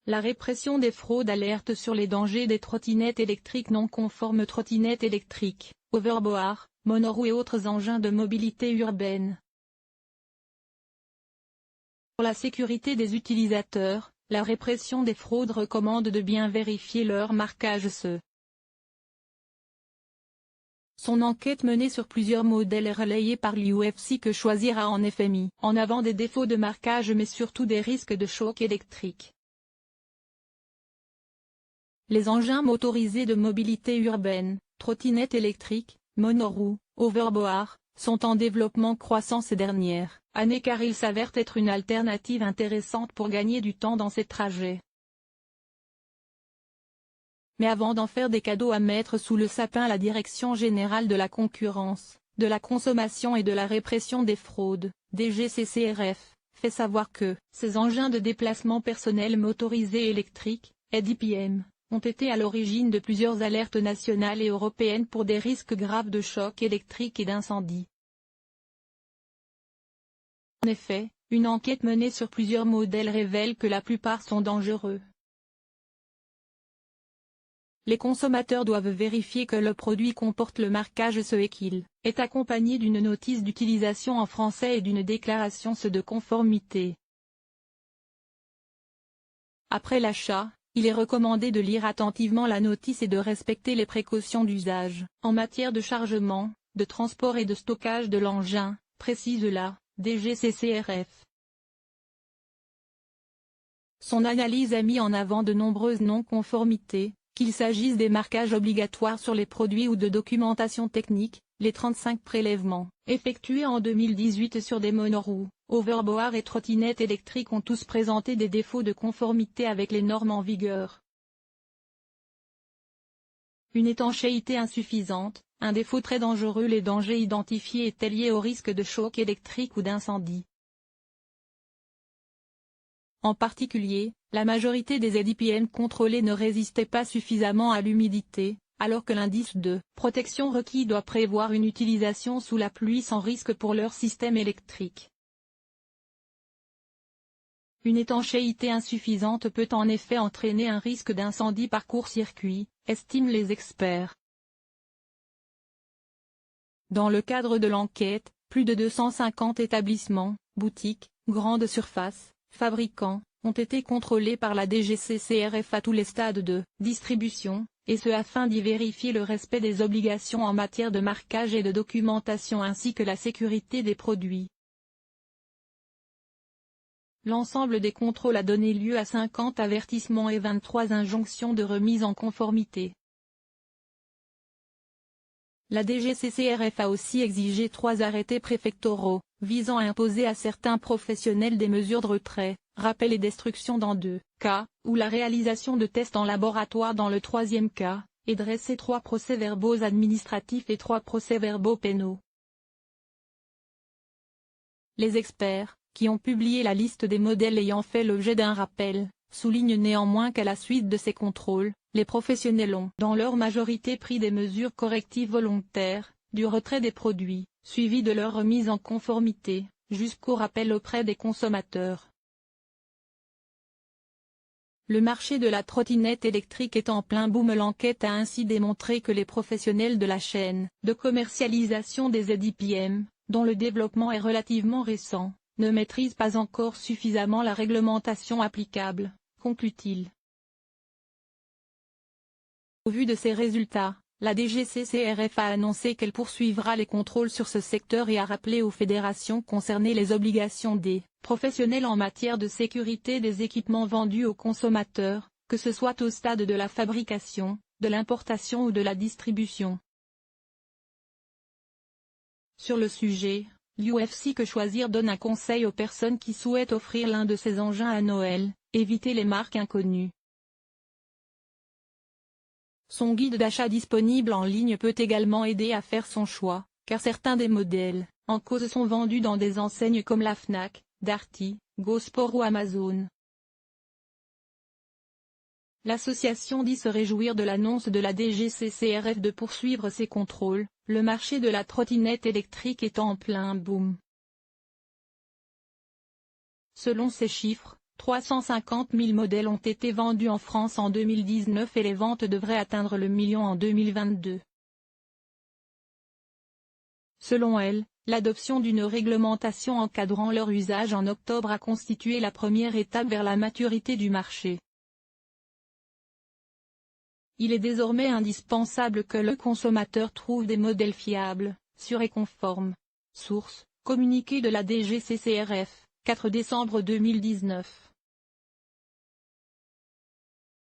La répression des fraudes alerte sur les dangers des trottinettes électriques non conformes. Trottinettes électriques, hoverboards, monoroues et autres engins de mobilité urbaine. Pour la sécurité des utilisateurs, la répression des fraudes recommande de bien vérifier leur marquage. Son enquête menée sur plusieurs modèles est relayée par l'UFC Que Choisir a en effet mis en avant des défauts de marquage mais surtout des risques de choc électrique. Les engins motorisés de mobilité urbaine, trottinettes électriques, monoroues, hoverboards, sont en développement croissant ces dernières années car ils s'avèrent être une alternative intéressante pour gagner du temps dans ces trajets. Mais avant d'en faire des cadeaux à mettre sous le sapin, la Direction générale de la concurrence, de la consommation et de la répression des fraudes, DGCCRF, fait savoir que ces engins de déplacement personnel motorisés électriques, EDPM, ont été à l'origine de plusieurs alertes nationales et européennes pour des risques graves de choc électrique et d'incendie. En effet, une enquête menée sur plusieurs modèles révèle que la plupart sont dangereux. Les consommateurs doivent vérifier que le produit comporte le marquage CE et qu'il est accompagné d'une notice d'utilisation en français et d'une déclaration CE de conformité. Après l'achat, il est recommandé de lire attentivement la notice et de respecter les précautions d'usage en matière de chargement, de transport et de stockage de l'engin, précise la DGCCRF. Son analyse a mis en avant de nombreuses non-conformités, qu'il s'agisse des marquages obligatoires sur les produits ou de documentation technique. Les 35 prélèvements effectués en 2018 sur des monoroues, hoverboards et trottinettes électriques ont tous présenté des défauts de conformité avec les normes en vigueur. Une étanchéité insuffisante, un défaut très dangereux. Les dangers identifiés étaient liés au risque de choc électrique ou d'incendie. En particulier, la majorité des EDPM contrôlés ne résistaient pas suffisamment à l'humidité, alors que l'indice de protection requis doit prévoir une utilisation sous la pluie sans risque pour leur système électrique. Une étanchéité insuffisante peut en effet entraîner un risque d'incendie par court-circuit, estiment les experts. Dans le cadre de l'enquête, plus de 250 établissements, boutiques, grandes surfaces, fabricants, ont été contrôlés par la DGCCRF à tous les stades de distribution, et ce afin d'y vérifier le respect des obligations en matière de marquage et de documentation ainsi que la sécurité des produits. L'ensemble des contrôles a donné lieu à 50 avertissements et 23 injonctions de remise en conformité. La DGCCRF a aussi exigé 3 arrêtés préfectoraux, visant à imposer à certains professionnels des mesures de retrait, rappel et destruction dans 2 cas, ou la réalisation de tests en laboratoire dans le 3e cas, et dresser 3 procès-verbaux administratifs et 3 procès-verbaux pénaux. Les experts, qui ont publié la liste des modèles ayant fait l'objet d'un rappel, soulignent néanmoins qu'à la suite de ces contrôles, les professionnels ont dans leur majorité pris des mesures correctives volontaires, du retrait des produits, suivi de leur remise en conformité, jusqu'au rappel auprès des consommateurs. Le marché de la trottinette électrique est en plein boom. L'enquête a ainsi démontré que les professionnels de la chaîne de commercialisation des EDPM, dont le développement est relativement récent, ne maîtrisent pas encore suffisamment la réglementation applicable, conclut-il. Au vu de ces résultats, la DGCCRF a annoncé qu'elle poursuivra les contrôles sur ce secteur et a rappelé aux fédérations concernées les obligations des professionnels en matière de sécurité des équipements vendus aux consommateurs, que ce soit au stade de la fabrication, de l'importation ou de la distribution. Sur le sujet, l'UFC Que Choisir donne un conseil aux personnes qui souhaitent offrir l'un de ces engins à Noël: évitez les marques inconnues. Son guide d'achat disponible en ligne peut également aider à faire son choix, car certains des modèles en cause sont vendus dans des enseignes comme la Fnac, Darty, GoSport ou Amazon. L'association dit se réjouir de l'annonce de la DGCCRF de poursuivre ses contrôles, le marché de la trottinette électrique étant en plein boom. Selon ces chiffres, 350 000 modèles ont été vendus en France en 2019 et les ventes devraient atteindre le million en 2022. Selon elle, l'adoption d'une réglementation encadrant leur usage en octobre a constitué la première étape vers la maturité du marché. Il est désormais indispensable que le consommateur trouve des modèles fiables, sûrs et conformes. Source: communiqué de la DGCCRF, 4 décembre 2019.